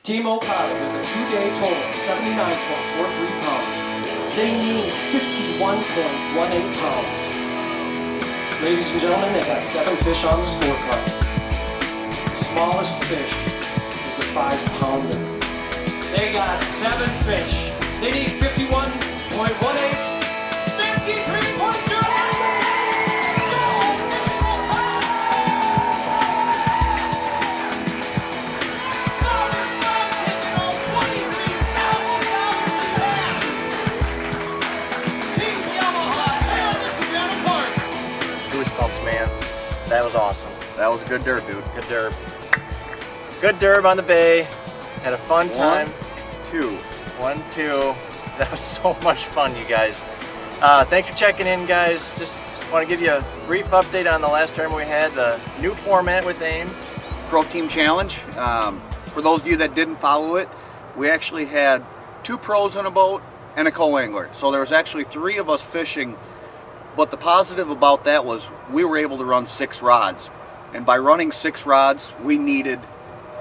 Team Okada with a 2-day total of 79.43 pounds. They need 51.18 pounds. Ladies and gentlemen, they got 7 fish on the scorecard. The smallest fish is a 5-pounder. They got 7 fish. They need 51.18, 53.0. Man, that was awesome. That was a good derb, dude. Good derb. Good derb on the bay. Had a fun time. 1-2. 1-2. That was so much fun, you guys. Thanks for checking in, guys. Just want to give you a brief update on the last tournament we had, the new format with AIM. Pro Team Challenge. For those of you that didn't follow it, we actually had 2 pros on a boat and a co-angler. So there was actually 3 of us fishing. But the positive about that was we were able to run 6 rods. And by running 6 rods, we needed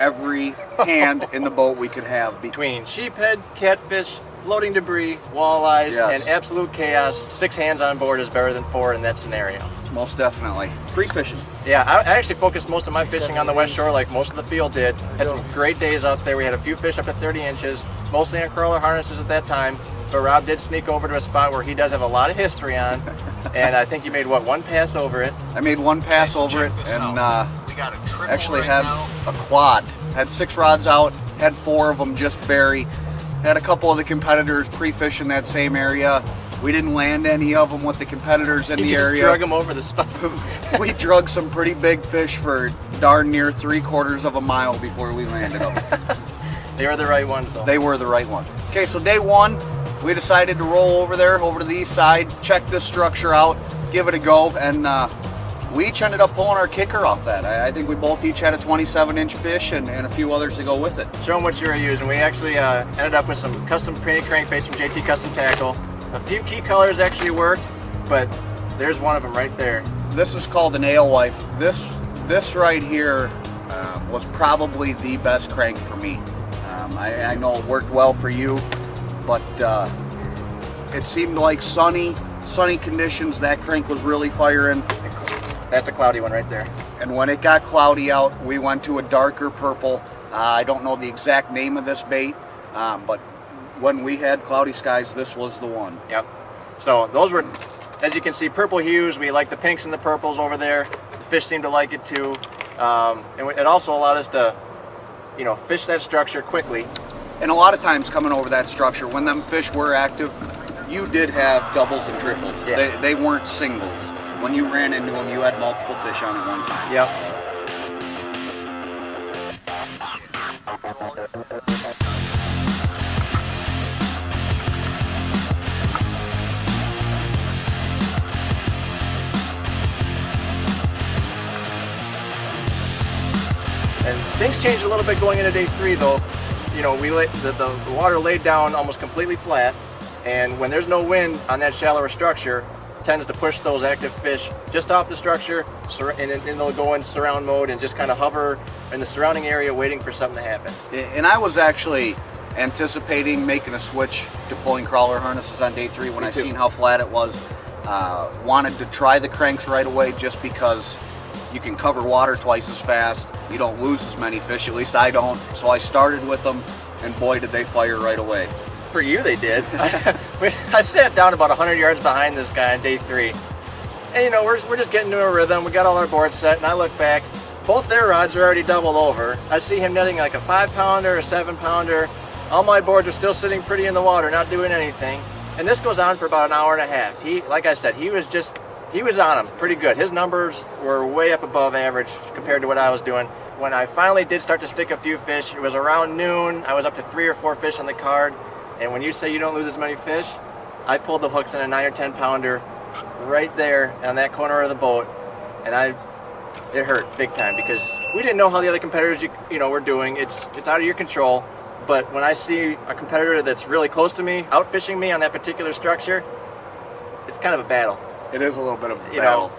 every hand in the boat we could have. Between sheephead, catfish, floating debris, walleyes, and absolute chaos, 6 hands on board is better than 4 in that scenario. Most definitely. Free fishing. Yeah, I actually focused most of my fishing on the West Shore like most of the field did. Had some great days out there. We had a few fish up to 30 inches, mostly on crawler harnesses at that time. But Rob did sneak over to a spot where he does have a lot of history on, and I think you made, what, 1 pass over it? I made 1 pass over it, and actually had a quad. Had 6 rods out, had 4 of them just bury. Had a couple of the competitors pre-fish in that same area. We didn't land any of them with the competitors in the area. You just drug them over the spot. We drug some pretty big fish for darn near 3/4 of a mile before we landed them. They were the right ones, though. They were the right one. Okay, so day 1. We decided to roll over there, over to the east side, check this structure out, give it a go, and we each ended up pulling our kicker off that. I think we both each had a 27-inch fish and a few others to go with it. Show them what you were using. We actually ended up with some custom painted crankbaits from JT Custom Tackle. A few key colors actually worked, but there's one of them right there. This is called an alewife. This right here was probably the best crank for me. I know it worked well for you, but it seemed like sunny conditions, that crank was really firing. That's a cloudy one right there. And when it got cloudy out, we went to a darker purple. I don't know the exact name of this bait, but when we had cloudy skies, this was the one. Yep. So those were, as you can see, purple hues. We like the pinks and the purples over there. The fish seemed to like it too. And it also allowed us to, fish that structure quickly. And a lot of times coming over that structure, when them fish were active, you did have doubles and triples. Yeah. They weren't singles. When you ran into them, you had multiple fish on at one time. Yep. And things changed a little bit going into day 3, though. The water laid down almost completely flat, and when there's no wind on that shallower structure, it tends to push those active fish just off the structure, and they'll go in surround mode and just kind of hover in the surrounding area waiting for something to happen. And I was actually anticipating making a switch to pulling crawler harnesses on day 3 when I seen how flat it was. Wanted to try the cranks right away just because you can cover water twice as fast. You don't lose as many fish, at least I don't. So I started with them, and boy, did they fire right away. For you, they did. I sat down about 100 yards behind this guy on day 3. And we're just getting into a rhythm. We got all our boards set, and I look back. Both their rods are already doubled over. I see him netting like a 5-pounder, a 7-pounder. All my boards are still sitting pretty in the water, not doing anything. And this goes on for about an hour and a half. Like I said, he was on them pretty good. His numbers were way up above average compared to what I was doing. When I finally did start to stick a few fish, it was around noon. I was up to 3 or 4 fish on the card. And when you say you don't lose as many fish, I pulled the hooks in a 9 or 10 pounder right there on that corner of the boat. And it hurt big time because we didn't know how the other competitors were doing. It's out of your control. But when I see a competitor that's really close to me, out fishing me on that particular structure, it's kind of a battle. It is a little bit of a battle.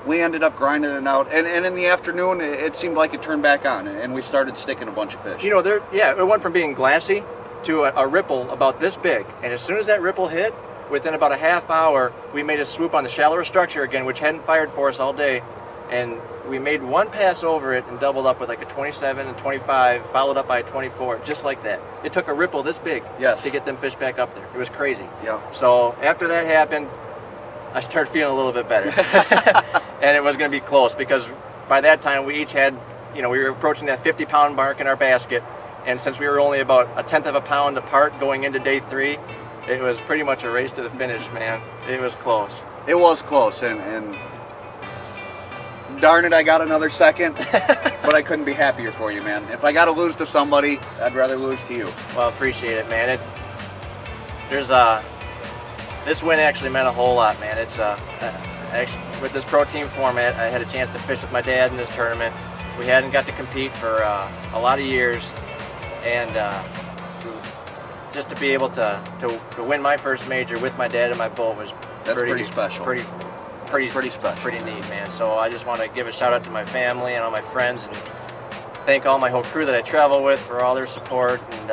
we ended up grinding it out, and in the afternoon it seemed like it turned back on, and we started sticking a bunch of fish. You know, it went from being glassy to a ripple about this big, and as soon as that ripple hit, within about a half hour, we made a swoop on the shallower structure again, which hadn't fired for us all day, and we made one pass over it and doubled up with like a 27 and 25, followed up by a 24, just like that. It took a ripple this big to get them fish back up there. It was crazy. Yeah. So after that happened, I started feeling a little bit better. And it was going to be close because by that time we each had, we were approaching that 50-pound mark in our basket, and since we were only about a tenth of a pound apart going into day 3, it was pretty much a race to the finish, man. It was close. It was close, and darn it, I got another second, but I couldn't be happier for you, man. If I got to lose to somebody, I'd rather lose to you. Well, appreciate it, man. This win actually meant a whole lot, man. It's actually, with this pro team format, I had a chance to fish with my dad in this tournament. We hadn't got to compete for a lot of years, and just to be able to win my first major with my dad in my boat was pretty special. Pretty special. Pretty neat, man. So I just want to give a shout out to my family and all my friends, and thank all my whole crew that I travel with for all their support. And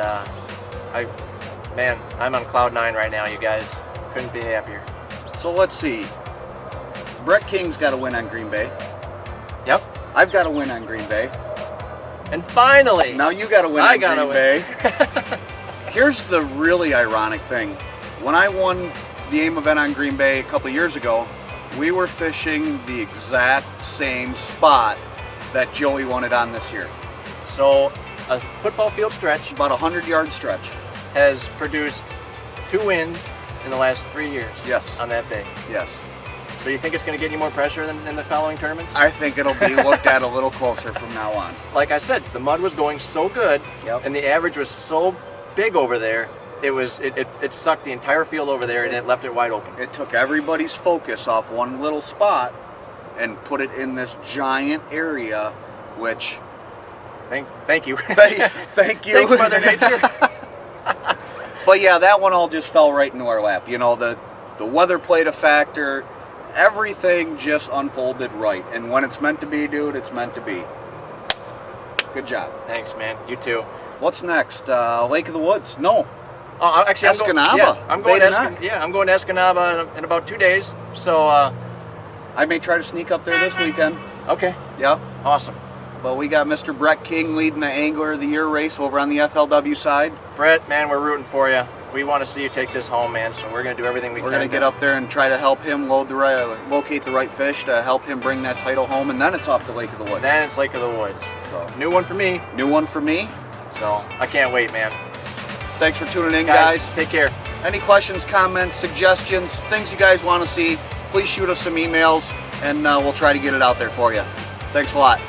I'm on cloud 9 right now, you guys. Couldn't be happier. So let's see. Brett King's got a win on Green Bay. Yep. I've got a win on Green Bay. And finally, now you got a win on Green Bay. Here's the really ironic thing. When I won the AIM event on Green Bay a couple of years ago, we were fishing the exact same spot that Joey won it on this year. So a football field stretch, about a 100-yard stretch, has produced 2 wins in the last 3 years. Yes. On that bay. Yes. So you think it's going to get any more pressure than in the following tournaments? I think it'll be looked at a little closer from now on. Like I said, the mud was going so good, and the average was so big over there. It sucked the entire field over there, and it left it wide open. It took everybody's focus off one little spot and put it in this giant area, which... Thank you. Thank you. Thanks, Mother Nature. But yeah, that one all just fell right into our lap. The weather played a factor. Everything just unfolded right. And when it's meant to be, dude, it's meant to be. Good job. Thanks, man. You too. What's next? Lake of the Woods? No. Actually, Escanaba. I'm going to Escanaba in about 2 days. So I may try to sneak up there this weekend. Okay. Yep. Awesome. But we got Mr. Brett King leading the Angler of the Year race over on the FLW side. Brett, man, we're rooting for you. We want to see you take this home, man. So we're going to do everything we can. We're going to get up there and try to help him locate the right fish to help him bring that title home, and then it's off to Lake of the Woods. Then it's Lake of the Woods. So new one for me. New one for me. So I can't wait, man. Thanks for tuning in, guys. Take care. Any questions, comments, suggestions, things you guys want to see, please shoot us some emails, and we'll try to get it out there for you. Thanks a lot.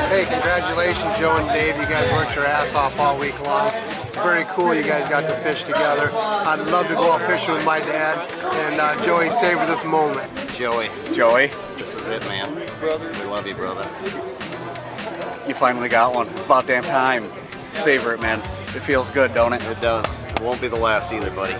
Hey, congratulations, Joe and Dave. You guys worked your ass off all week long. It's very cool you guys got to fish together. I'd love to go out fishing with my dad, and Joey, savor this moment. Joey, this is it, man. We love you, brother. You finally got one. It's about damn time. Savor it, man. It feels good, don't it? It does. It won't be the last either, buddy.